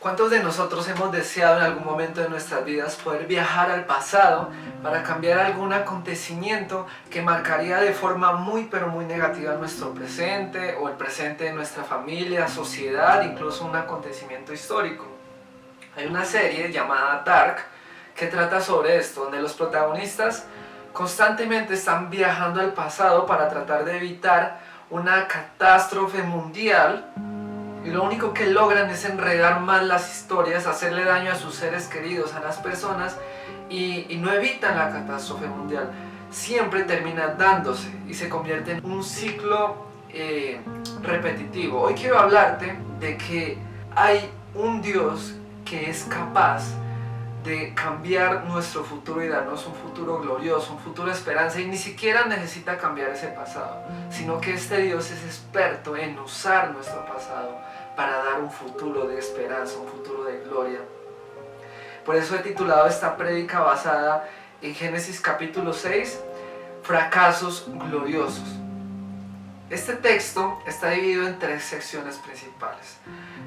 ¿Cuántos de nosotros hemos deseado en algún momento de nuestras vidas poder viajar al pasado para cambiar algún acontecimiento que marcaría de forma muy pero muy negativa nuestro presente o el presente de nuestra familia, sociedad, incluso un acontecimiento histórico? Hay una serie llamada Dark que trata sobre esto, donde los protagonistas constantemente están viajando al pasado para tratar de evitar una catástrofe mundial, y lo único que logran es enredar más las historias, hacerle daño a sus seres queridos, a las personas, y no evitan la catástrofe mundial. Siempre terminan dándose y se convierte en un ciclo repetitivo. Hoy quiero hablarte de que hay un Dios que es capaz de cambiar nuestro futuro y darnos un futuro glorioso, un futuro de esperanza, y ni siquiera necesita cambiar ese pasado, sino que este Dios es experto en usar nuestro pasado para dar un futuro de esperanza, un futuro de gloria. Por eso he titulado esta prédica basada en Génesis capítulo 6, Fracasos gloriosos. Este texto está dividido en 3 secciones principales.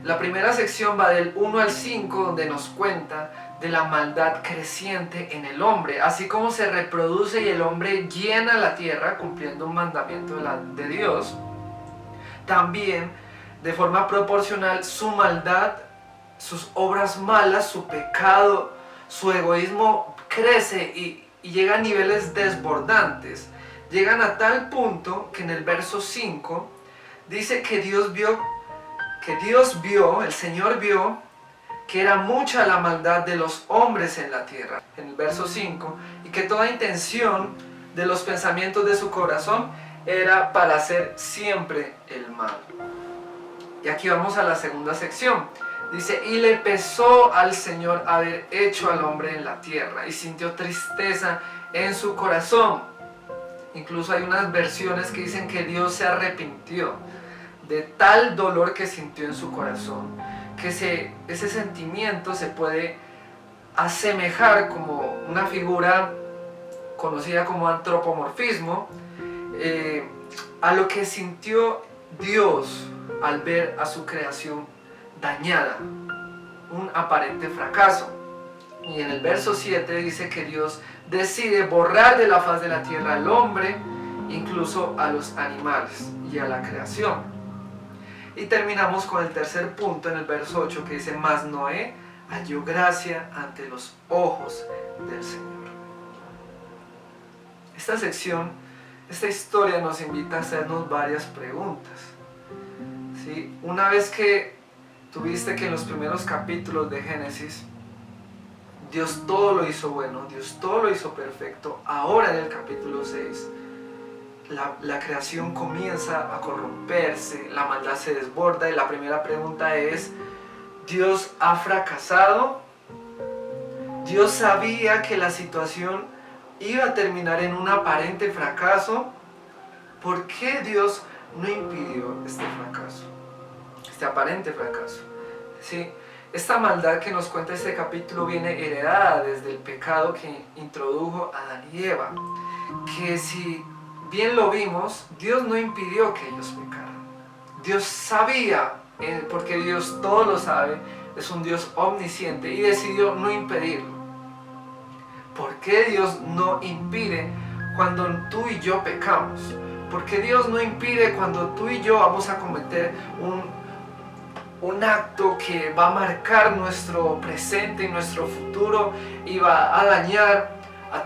La primera sección va del 1 al 5, donde nos cuenta de la maldad creciente en el hombre, así como se reproduce y el hombre llena la tierra cumpliendo un mandamiento de Dios. También, de forma proporcional, su maldad, sus obras malas, su pecado, su egoísmo crece y llega a niveles desbordantes. Llegan a tal punto que en el verso 5 dice que el Señor vio que era mucha la maldad de los hombres en la tierra, en el verso 5, y que toda intención de los pensamientos de su corazón era para hacer siempre el mal. Y aquí vamos a la segunda sección. Dice, y le pesó al Señor haber hecho al hombre en la tierra, y sintió tristeza en su corazón. Incluso hay unas versiones que dicen que Dios se arrepintió de tal dolor que sintió en su corazón, que ese sentimiento se puede asemejar como una figura conocida como antropomorfismo, a lo que sintió Dios al ver a su creación dañada, un aparente fracaso. Y en el verso 7 dice que Dios decide borrar de la faz de la tierra al hombre, incluso a los animales y a la creación. Y terminamos con el tercer punto en el verso 8 que dice, mas Noé halló gracia ante los ojos del Señor. Esta sección, esta historia nos invita a hacernos varias preguntas. ¿Sí? Una vez que tuviste que en los primeros capítulos de Génesis Dios todo lo hizo bueno, Dios todo lo hizo perfecto, ahora en el capítulo 6 la creación comienza a corromperse, la maldad se desborda, y la primera pregunta es, ¿Dios ha fracasado? ¿Dios sabía que la situación iba a terminar en un aparente fracaso? ¿Por qué Dios no impidió este fracaso, este aparente fracaso? ¿Sí? Esta maldad que nos cuenta este capítulo viene heredada desde el pecado que introdujo Adán y Eva, que si bien lo vimos, Dios no impidió que ellos pecaran. Dios sabía, porque Dios todo lo sabe, es un Dios omnisciente, y decidió no impedirlo. ¿Por qué Dios no impide cuando tú y yo pecamos? ¿Por qué Dios no impide cuando tú y yo vamos a cometer un acto que va a marcar nuestro presente y nuestro futuro y va a dañar a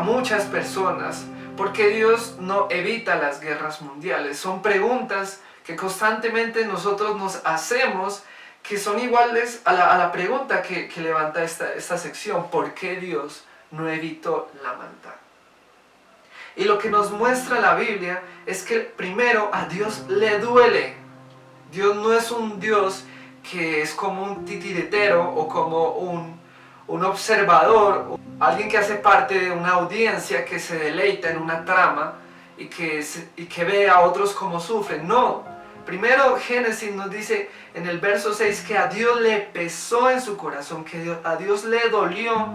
muchas personas? ¿Por qué Dios no evita las guerras mundiales? Son preguntas que constantemente nosotros nos hacemos, que son iguales a la pregunta que levanta esta sección. ¿Por qué Dios no evitó la maldad? Y lo que nos muestra la Biblia es que primero a Dios le duele. Dios no es un Dios que es como un titiritero o como un observador, alguien que hace parte de una audiencia que se deleita en una trama y que ve a otros como sufren. No, primero Génesis nos dice en el verso 6 que a Dios le pesó en su corazón, que a Dios le dolió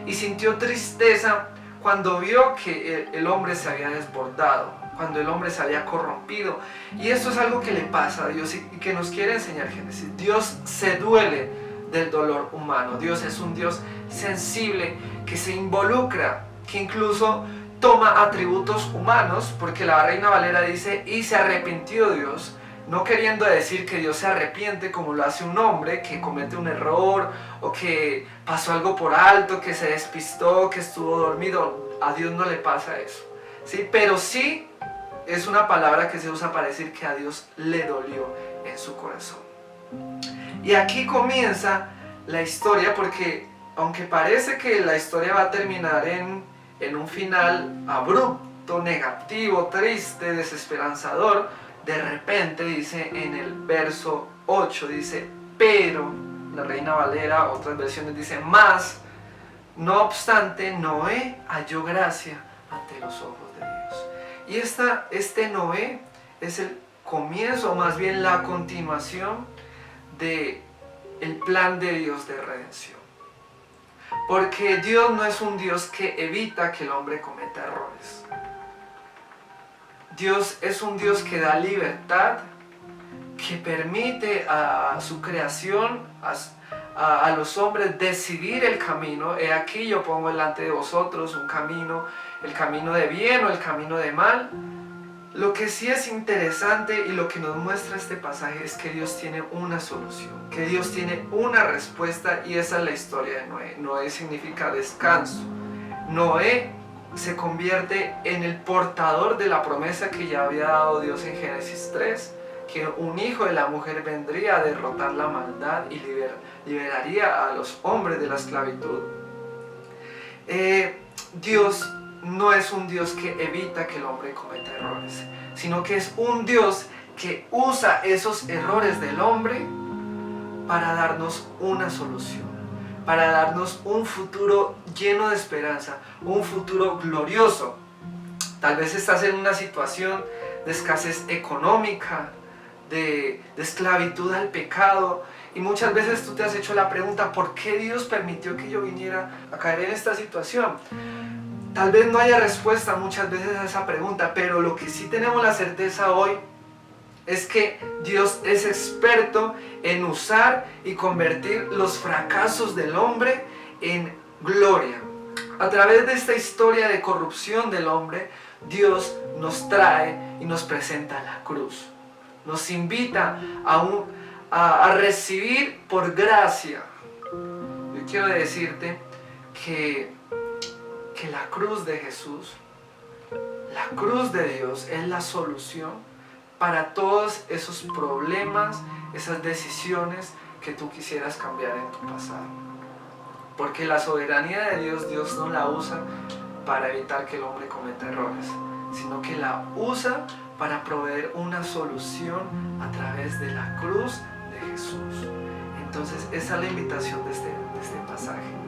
y sintió tristeza cuando vio que el hombre se había desbordado, cuando el hombre se había corrompido. Y esto es algo que le pasa a Dios y que nos quiere enseñar Génesis. Dios se duele del dolor humano. Dios es un Dios sensible que se involucra, que incluso toma atributos humanos, porque la Reina Valera dice, y se arrepintió Dios, no queriendo decir que Dios se arrepiente como lo hace un hombre que comete un error o que pasó algo por alto, que se despistó, que estuvo dormido. A Dios no le pasa eso, ¿sí? Pero sí es una palabra que se usa para decir que a Dios le dolió en su corazón. Y aquí comienza la historia, porque aunque parece que la historia va a terminar en un final abrupto, negativo, triste, desesperanzador, de repente dice en el verso 8, dice, pero, la Reina Valera, otras versiones dicen, más, no obstante, Noé halló gracia ante los ojos de Dios. Y este Noé es el comienzo, o más bien la continuación del plan de Dios de redención. Porque Dios no es un Dios que evita que el hombre cometa errores. Dios es un Dios que da libertad, que permite a su creación, a los hombres decidir el camino. He aquí yo pongo delante de vosotros un camino, el camino de bien o el camino de mal. Lo que sí es interesante y lo que nos muestra este pasaje es que Dios tiene una solución, que Dios tiene una respuesta, y esa es la historia de Noé. Noé significa descanso. Noé se convierte en el portador de la promesa que ya había dado Dios en Génesis 3, que un hijo de la mujer vendría a derrotar la maldad y liberaría a los hombres de la esclavitud. Dios no es un Dios que evita que el hombre cometa errores, sino que es un Dios que usa esos errores del hombre para darnos una solución, para darnos un futuro lleno de esperanza, un futuro glorioso. Tal vez estás en una situación de escasez económica, de esclavitud al pecado, y muchas veces tú te has hecho la pregunta, ¿por qué Dios permitió que yo viniera a caer en esta situación? Tal vez no haya respuesta muchas veces a esa pregunta, pero lo que sí tenemos la certeza hoy es que Dios es experto en usar y convertir los fracasos del hombre en gloria. A través de esta historia de corrupción del hombre, Dios nos trae y nos presenta la cruz. Nos invita a recibir por gracia. Yo quiero decirte que la cruz de Jesús, la cruz de Dios, es la solución para todos esos problemas, esas decisiones que tú quisieras cambiar en tu pasado. Porque la soberanía de Dios, Dios no la usa para evitar que el hombre cometa errores, sino que la usa para proveer una solución a través de la cruz de Jesús. Entonces esa es la invitación de este pasaje.